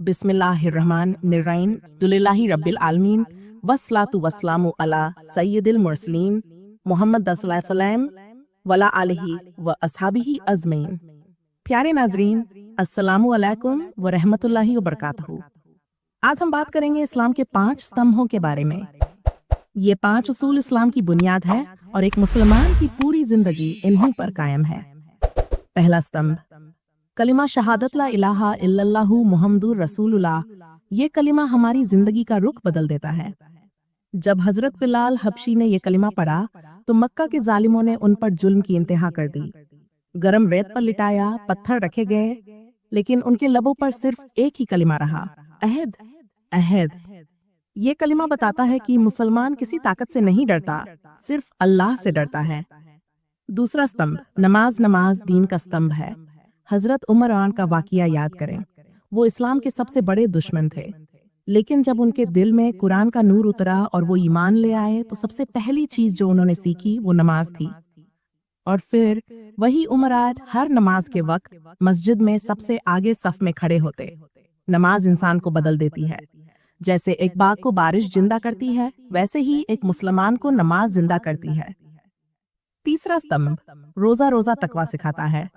बिस्मिल्लाहिर्रहमानिर्रहीम दुलिल्लाहि रब्बिल आलमीन वस्सलातु वस्सलामु अला सय्यिदिल मुरसलीन मोहम्मद सल्लल्लाहु वला आलिहि व अस्हाबिही अजमईन। प्यारे नाजरीन, अस्सलामु अलैकुम व रहमतुल्लाहि व बरकातहू। आज हम बात करेंगे इस्लाम के 5 स्तंभों के बारे में। ये 5 उसूल इस्लाम की बुनियाद है और एक मुसलमान की पूरी जिंदगी इन्हीं पर कायम है। पहला स्तंभ, कलिमा शहादत ला इलाहा इल्लल्लाहु मुहम्मदुर रसूलुल्लाह। ये कलिमा हमारी जिंदगी का रुख बदल देता है। जब हजरत बिलाल हबशी ने ये कलिमा पढ़ा तो मक्का के जालिमों ने उन पर जुल्म की इंतहा कर दी। गरम रेत पर लिटाया, पत्थर रखे गए, लेकिन उनके लबों पर सिर्फ एक ही कलिमा रहा, अहद अहद। ये कलिमा बताता है कि मुसलमान किसी ताकत से नहीं डरता, सिर्फ अल्लाह से डरता है। दूसरा स्तंभ, नमाज। नमाज दीन का स्तंभ है। हजरत उमर आन का वाकिया याद करें। वो इस्लाम के सबसे बड़े दुश्मन थे, लेकिन जब उनके दिल में कुरान का नूर उतरा और वो ईमान ले आए तो सबसे पहली चीज जो उन्होंने सीखी वो नमाज थी। और फिर वही उमर आन हर नमाज के वक्त मस्जिद में सबसे आगे सफ में खड़े होते। नमाज इंसान को बदल देती है। जैसे एक बाग को बारिश जिंदा करती है, वैसे ही एक मुसलमान को नमाज जिंदा करती है। तीसरा स्तंभ, रोजा। रोजा तकवा सिखाता है।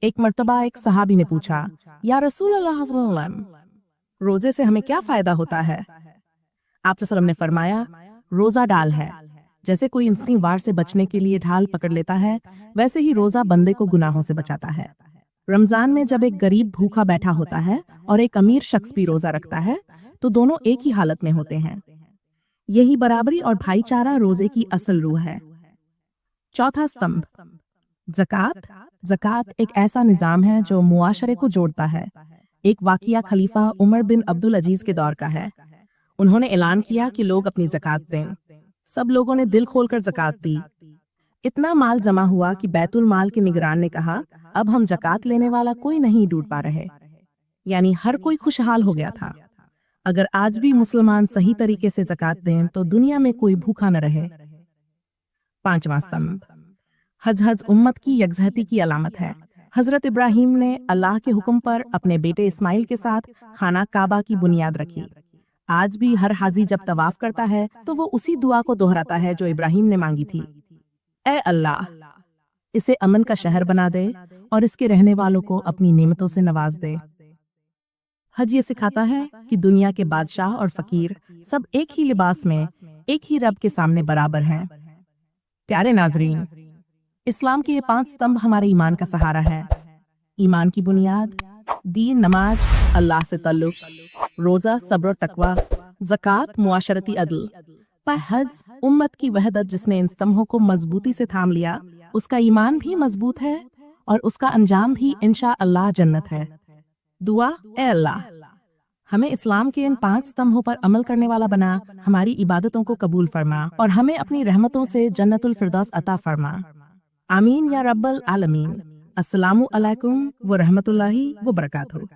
एक मर्तबा एक सहाबी ने पूछा, या रसूल अल्लाह, रोजे से हमें क्या फायदा होता है? आप सल्लल्लाहु अलैहि वसल्लम ने फरमाया, रोजा ढाल है। जैसे कोई इंसानी वार से बचने के लिए ढाल पकड़ लेता है, वैसे ही रोजा बंदे को गुनाहों से बचाता है। रमजान में जब एक गरीब भूखा बैठा होता है और एक अमीर शख्स भी रोजा रखता है तो दोनों एक ही हालत में होते हैं। यही बराबरी और भाईचारा रोजे की असल रूह है। चौथा स्तंभ, ज़कात। ज़कात एक ऐसा निजाम है जो मुआशरे को जोड़ता है। एक वाकिया खलीफा उमर बिन अब्दुल अजीज के दौर का है। उन्होंने ऐलान किया कि लोग अपनी ज़कात दें। सब लोगों ने दिल खोलकर ज़कात दी। इतना माल जमा हुआ कि बैतुल माल के निगरान ने कहा, अब हम ज़कात लेने वाला कोई नहीं ढूंढ पा रहे। यानी हर कोई खुशहाल हो गया था। अगर आज भी मुसलमान सही तरीके से ज़कात दें तो दुनिया में कोई भूखा न रहे। पांचवा स्तंभ, हज उम्मत की यकजहती की अलामत है। हजरत इब्राहिम ने अल्लाह के हुक्म पर अपने बेटे इस्माइल के साथ खाना काबा की बुनियाद रखी। आज भी हर हाजी जब तवाफ करता है तो वो उसी दुआ को दोहराता है जो इब्राहिम ने मांगी थी, ए अल्लाह, इसे अमन का शहर बना दे और इसके रहने वालों को अपनी नेमतों से नवाज दे। हज ये सिखाता है कि दुनिया के बादशाह और फकीर सब एक ही लिबास में एक ही रब के सामने बराबर हैं। प्यारे नाजरीन, इस्लाम के ये 5 स्तंभ हमारे ईमान का सहारा है। ईमान की बुनियाद, दीन, नमाज, अल्लाह से तल्लुक, रोजा, सब्र और तकवा, ज़कात, मुआशरती अदल, पर हज उम्मत की वहदत। जिसने इन स्तंभों को मजबूती से थाम लिया उसका ईमान भी मजबूत है और उसका अंजाम भी इंशाअल्लाह जन्नत है। दुआ, ए अल्लाह, हमें इस्लाम के इन 5 स्तंभों पर अमल करने वाला बना, हमारी इबादतों को कबूल फरमा और हमें अपनी रहमतों से जन्नतुल फिरदौस अता फरमा। आमीन या रब्बल आलमीन। अस्सलामु अलैकुम व रहमतुल्लाहि व बरकातहू।